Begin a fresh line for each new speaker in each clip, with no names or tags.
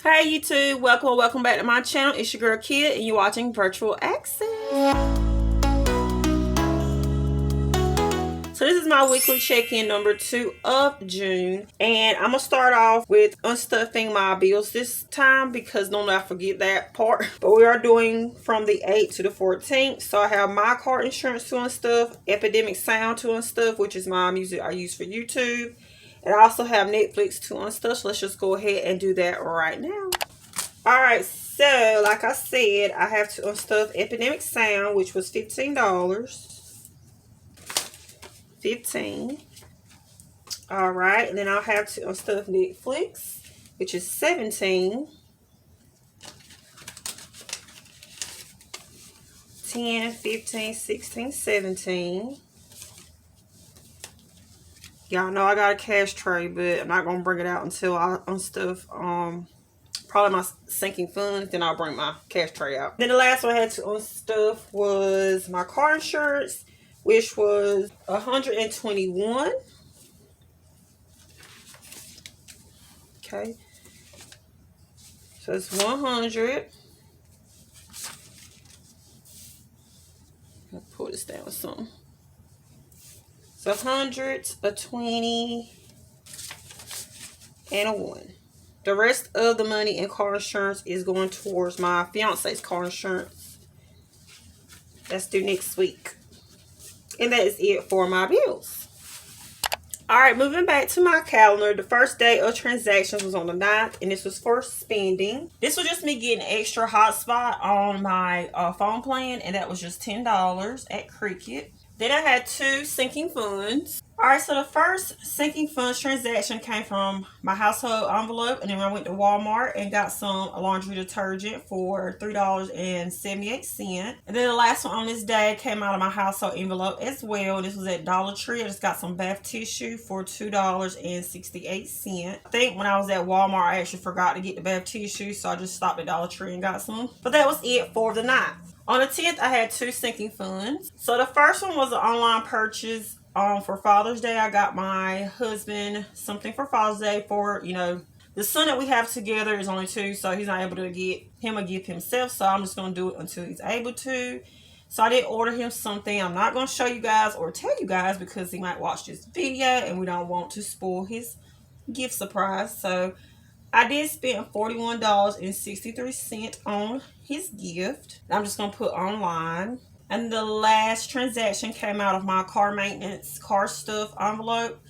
Hey YouTube, welcome back to my channel. It's your girl Kid and you're watching Virtual Access. So this is my weekly check-in number 2 of June. And I'm going to start off with unstuffing my bills this time because normally I forget that part. But we are doing from the 8th to the 14th. So I have my car insurance to unstuff, Epidemic Sound to unstuff, which is my music I use for YouTube. And I also have Netflix to unstuff. So let's just go ahead and do that right now. Alright, so like I said, I have to unstuff Epidemic Sound, which was $15. 15. Alright, and then I'll have to unstuff Netflix, which is 17. 10, 15, 16, 17. Y'all know I got a cash tray, but I'm not going to bring it out until I unstuff probably my sinking funds. Then I'll bring my cash tray out. Then the last one I had to unstuff was my car insurance, which was $121. Okay, so it's 100. I'll pull this down with something. So 100, a 20, and a 1. The rest of the money in car insurance is going towards my fiance's car insurance. That's due next week. And that is it for my bills. Alright, moving back to my calendar. The first day of transactions was on the 9th, and this was for spending. This was just me getting extra hotspot on my phone plan, and that was just $10 at Cricket. Then I had 2 sinking funds. Alright, so the first sinking funds transaction came from my household envelope, and then I went to Walmart and got some laundry detergent for $3.78. And then the last one on this day came out of my household envelope as well. This was at Dollar Tree. I just got some bath tissue for $2.68. I think when I was at Walmart, I actually forgot to get the bath tissue, so I just stopped at Dollar Tree and got some. But that was it for the 9th. On the 10th, I had 2 sinking funds. So the first one was an online purchase for Father's Day. I got my husband something for Father's Day for, the son that we have together is only 2, so he's not able to get him a gift himself. So I'm just going to do it until he's able to. So I did order him something. I'm not going to show you guys or tell you guys because he might watch this video and we don't want to spoil his gift surprise. So I did spend $41.63 on his gift. I'm just going to put online. And the last transaction came out of my car maintenance, car stuff envelope.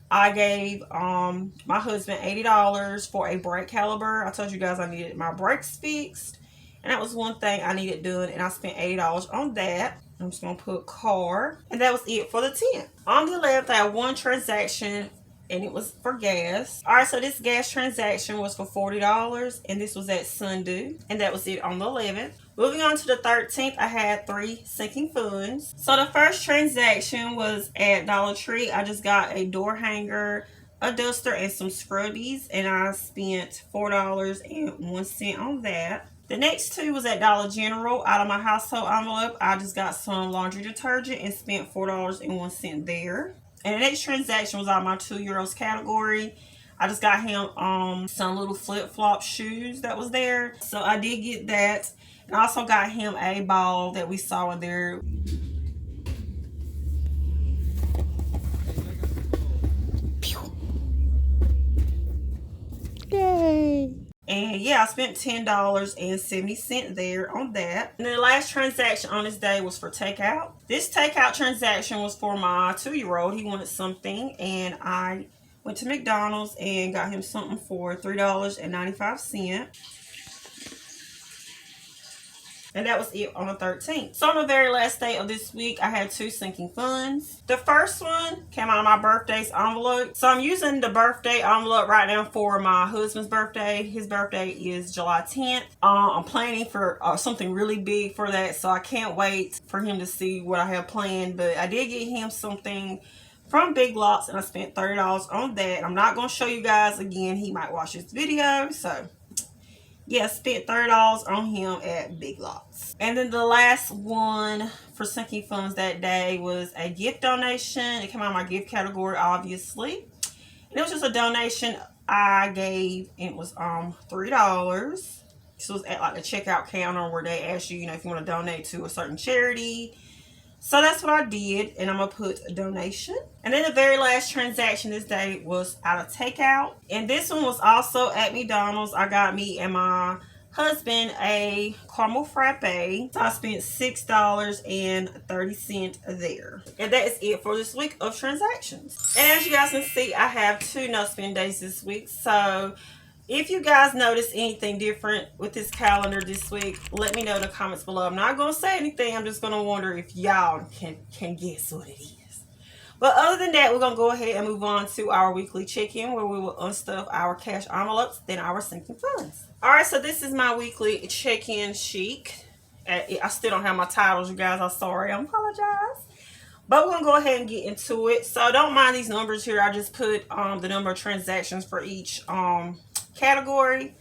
I gave my husband $80 for a brake caliper. I told you guys I needed my brakes fixed. And that was one thing I needed done. And I spent $80 on that. I'm just going to put car. And that was it for the 10th. On the 11th, I had one transaction, and it was for gas. Alright, so this gas transaction was for $40, and this was at Sunday, and that was it on the 11th. Moving on to the 13th, I had 3 sinking funds. So the first transaction was at Dollar Tree. I just got a door hanger, a duster, and some scrubbies, and I spent $4.01 on that. The next 2 was at Dollar General. Out of my household envelope, I just got some laundry detergent and spent $4.01 there. And the next transaction was out of my 2 euros category. I just got him some little flip-flop shoes that was there. So I did get that. And I also got him a ball that we saw in there. Yay! And yeah, I spent $10.70 there on that. And then the last transaction on this day was for takeout. This takeout transaction was for my 2-year-old. He wanted something, and I went to McDonald's and got him something for $3.95. And that was it on the 13th. So on the very last day of this week, I had 2 sinking funds. The first one came out of my birthday's envelope. So I'm using the birthday envelope right now for my husband's birthday. His birthday is July 10th. I'm planning for something really big for that. So I can't wait for him to see what I have planned. But I did get him something from Big Lots, and I spent $30 on that. I'm not going to show you guys again. He might watch this video. So yeah, spent $30 on him at Big Lots. And then the last one for sinking funds that day was a gift donation. It came out of my gift category, obviously. And it was just a donation I gave, it was $3. This was at like the checkout counter where they ask you, if you want to donate to a certain charity. So that's what I did, and I'm gonna put a donation. And then the very last transaction this day was out of takeout, and this one was also at McDonald's. I got me and my husband a caramel frappe. So I spent $6.30 there, and that is it for this week of transactions. And as you guys can see, I have 2 no spend days this week. So if you guys notice anything different with this calendar this week, let me know in the comments below. I'm not going to say anything. I'm just going to wonder if y'all can guess what it is. But other than that, we're going to go ahead and move on to our weekly check-in where we will unstuff our cash envelopes, then our sinking funds. Alright, so this is my weekly check-in sheet. I still don't have my titles, you guys. I'm sorry. I apologize. But we're going to go ahead and get into it. So don't mind these numbers here. I just put the number of transactions for each category.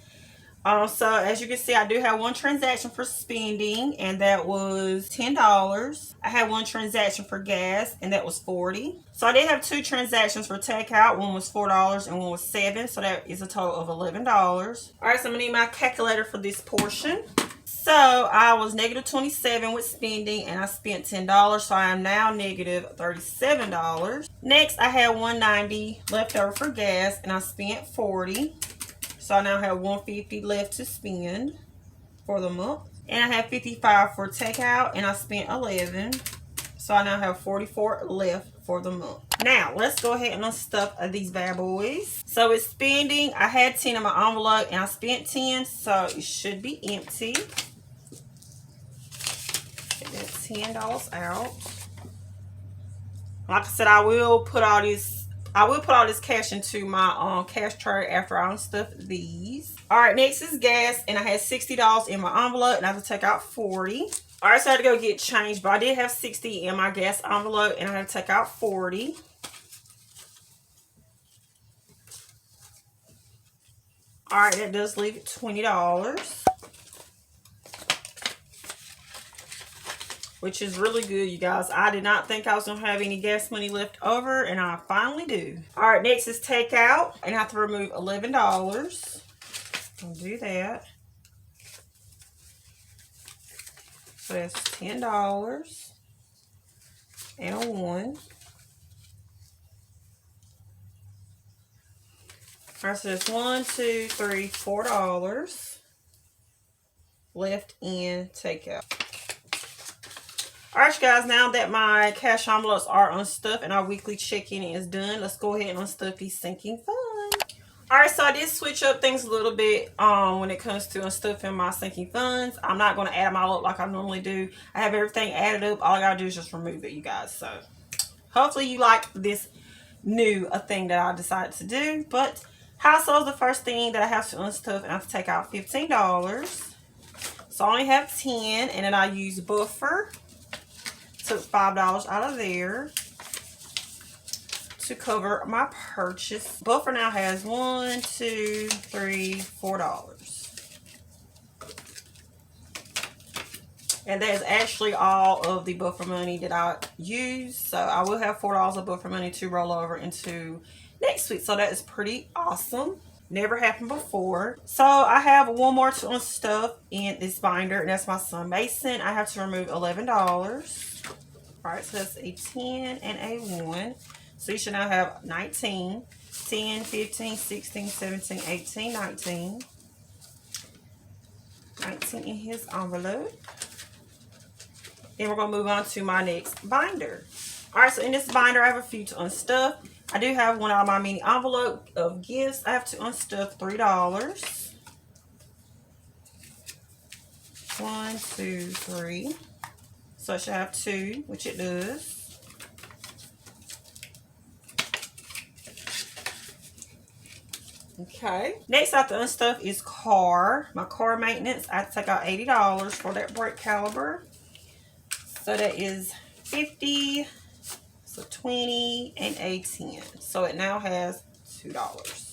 So as you can see, I do have 1 transaction for spending, and that was $10. I had 1 transaction for gas, and that was $40. So I did have 2 transactions for takeout. One was $4 and one was $7. So that is a total of $11. Alright, so I'm gonna need my calculator for this portion. So I was negative 27 with spending, and I spent $10. So I am now negative $37. Next, I had $190 left over for gas, and I spent $40. So I now have $150 left to spend for the month. And I have $55 for takeout, and I spent $11. So I now have $44 left for the month. Now, let's go ahead and unstuff these bad boys. So with spending, I had $10 in my envelope, and I spent $10, so it should be empty. Get that $10 out. Like I said, I will put all this cash into my cash tray after I unstuff these. Alright, next is gas, and I had $60 in my envelope, and I have to take out $40. Alright, so I had to go get change, but I did have $60 in my gas envelope, and I had to take out $40. Alright, that does leave $20. Which is really good, you guys. I did not think I was going to have any gas money left over, and I finally do. Alright, next is takeout, and I have to remove $11. I'll do that. So that's $10 and a 1. Alright, so that's $4 left in takeout. Alright, guys, now that my cash envelopes are unstuffed and our weekly check-in is done, let's go ahead and unstuff these sinking funds. Alright, so I did switch up things a little bit when it comes to unstuffing my sinking funds. I'm not going to add them all up like I normally do. I have everything added up. All I got to do is just remove it, you guys. So hopefully you like this new thing that I decided to do. But household is the first thing that I have to unstuff, and I have to take out $15. So I only have 10, and then I use buffer. Took $5 out of there to cover my purchase. Buffer now has $1, $2, $3, $4. And that is actually all of the buffer money that I use. So I will have $4 of buffer money to roll over into next week. So that is pretty awesome. Never happened before. So I have 1 more to unstuff in this binder, and that's my Sun Mason. I have to remove $11. Alright, so that's a 10 and a 1. So you should now have 19, 10, 15, 16, 17, 18, 19. 19 in his envelope. Then we're going to move on to my next binder. Alright, so in this binder, I have a few to unstuff. I do have one out of my mini envelope of gifts. I have to unstuff $3. 1, 2, 3. So I should have 2, which it does. Okay. Next I have to unstuff is my car maintenance. I have to take out $80 for that brake caliber. So that is 50, so 20, and a 10. So it now has $2.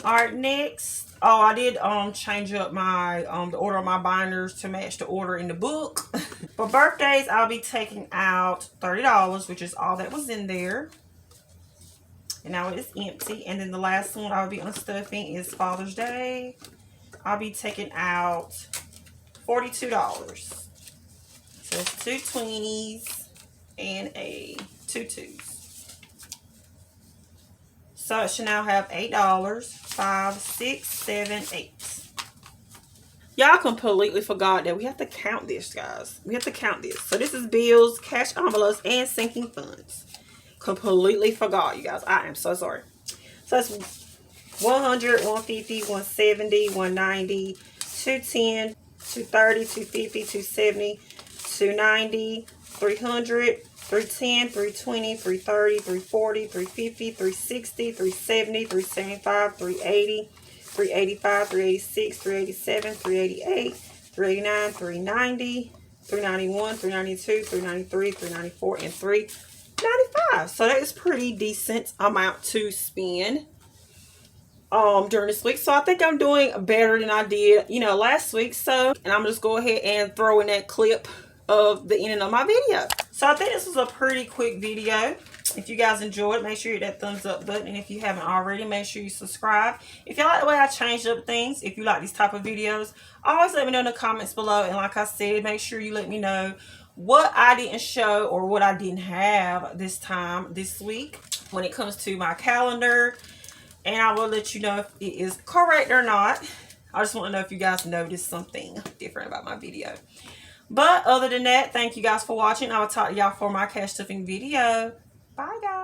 Alright, next. Oh, I did change up my the order of my binders to match the order in the book. For birthdays, I'll be taking out $30, which is all that was in there. And now it is empty. And then the last one I'll be unstuffing is Father's Day. I'll be taking out $42. So it's 2 20s and two 2s. So it should now have $8. 5, 6, 7, 8. Y'all completely forgot that we have to count this, guys. We have to count this. So this is bills, cash envelopes, and sinking funds. Completely forgot, you guys. I am so sorry. So it's 100, 150, 170, 190, 210, 230, 250, 270, 290, 300, 310, 320, 330, 340, 350, 360, 370, 375, 380, 385, 386, 387, 388, 389, 390, 391, 392, 393, 394, and 395. So that is pretty decent amount to spend during this week. So I think I'm doing better than I did, last week. So, and I'm just go ahead and throw in that clip of the ending of my video. So I think this was a pretty quick video. If you guys enjoyed, make sure you hit that thumbs up button. And if you haven't already, make sure you subscribe. If you like the way I changed up things, if you like these type of videos, always let me know in the comments below. And like I said, make sure you let me know what I didn't show or what I didn't have this week when it comes to my calendar. And I will let you know if it is correct or not. I just want to know if you guys noticed something different about my video. But other than that, thank you guys for watching. I will talk to y'all for my cash stuffing video. Bye, guys.